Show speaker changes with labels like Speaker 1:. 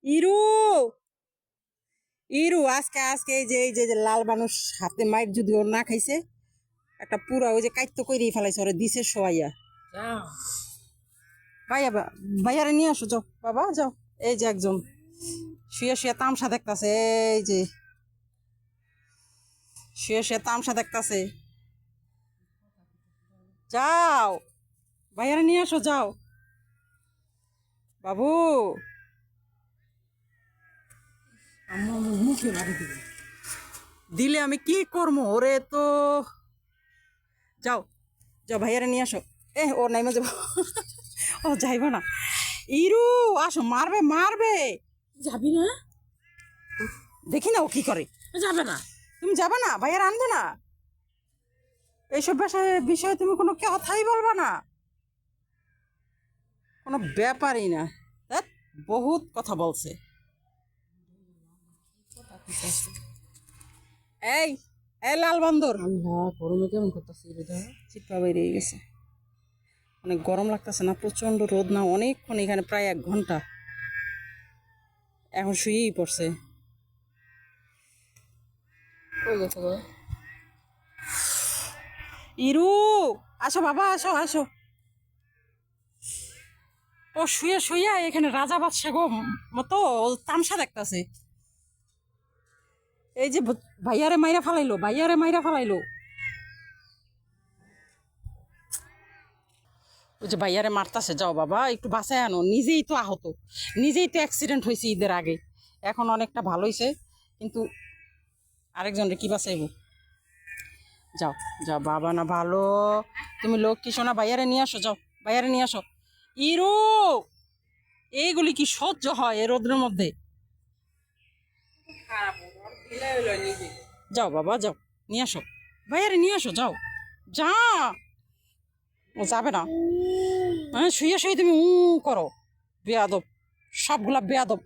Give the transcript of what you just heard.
Speaker 1: ইরু ইরু আজকে আজকে এই যে লাল মানুষ হাতে মাইর যদি ওর না খাইছে একটা পুরা ওই যে কাইত্য কইরেই ফেলাইছে ওরে দিছে শোয়াইয়া ভাইয়া ভাইয়ারে নিয়ে আসো যাও বাবা যাও। এই যে একজন শুয়ে শুয়ে তামসা দেখতাছে, এই যে শুয়ে শুয়ে তামসা দেখতাছে। যাও ভাইয়ারে নিয়ে আসো যাও বাবু। আমার মুখে মারি দিবে, দিলে আমি কি করবো ওরে তো। যাও যাও ভাইয়ারে নিয়ে আসো। ও নাইমা যাবো ও যাইব না। ইরু আসো, মারবে মারবে।
Speaker 2: যাবি না?
Speaker 1: দেখি না ও কি করে।
Speaker 2: যাবে না?
Speaker 1: তুমি যাবে না? ভাইয়ার আনবে না? এইসব বিষয়ে তুমি কোনো কথাই বলবা না? কোনো ব্যাপারই না। ধ্যাৎ, বহুত কথা বলছে। এই এই লাল বান্দর,
Speaker 2: আল্লাহ, গরমে কেমন করতেছি রে?
Speaker 1: চিপা বেরিয়ে গেছে। অনেক গরম লাগতেছে না? প্রচন্ড রোদ না? অনেকক্ষণ, এখানে প্রায় 1 ঘন্টা। এখন শুয়েই পড়ছে।
Speaker 2: কই গেছে গো?
Speaker 1: ইরু আসো বাবা, আসো আসো। ও শুয়ে শুয়ে এখানে রাজা বাদশাহ গো মতো তামসা দেখতাছে। এই যে ভাইয়ারে মাইরা ফালাইলো, ভাইয়ারে মাইরা ফালাইলো। ওই যে ভাইয়ারে মারতাছে। যাও বাবা একটু বাঁচায় আনো, নিজেই তো আহত, নিজেই তো অ্যাক্সিডেন্ট হয়েছে ঈদের আগে। এখন অনেকটা ভালো হয়েছে, কিন্তু আরেকজনরে কি বাঁচাইব। যাও যাও বাবা, না ভালো তুমি লোক কি শোনা, ভাইয়ারে নিয়ে আসো, যাও ভাইয়ারে নিয়ে আসো। ইরু এইগুলি কি সহ্য হয় এ রোদের মধ্যে? যাও বাবা যাও, নিয়ে আসো ভাইয়ারে নিয়ে আসো, যাও যা। ও যাবে না? হ্যাঁ শুয়ে শুয়ে তুমি করো, বেয়াদব, সবগুলা বেয়াদব।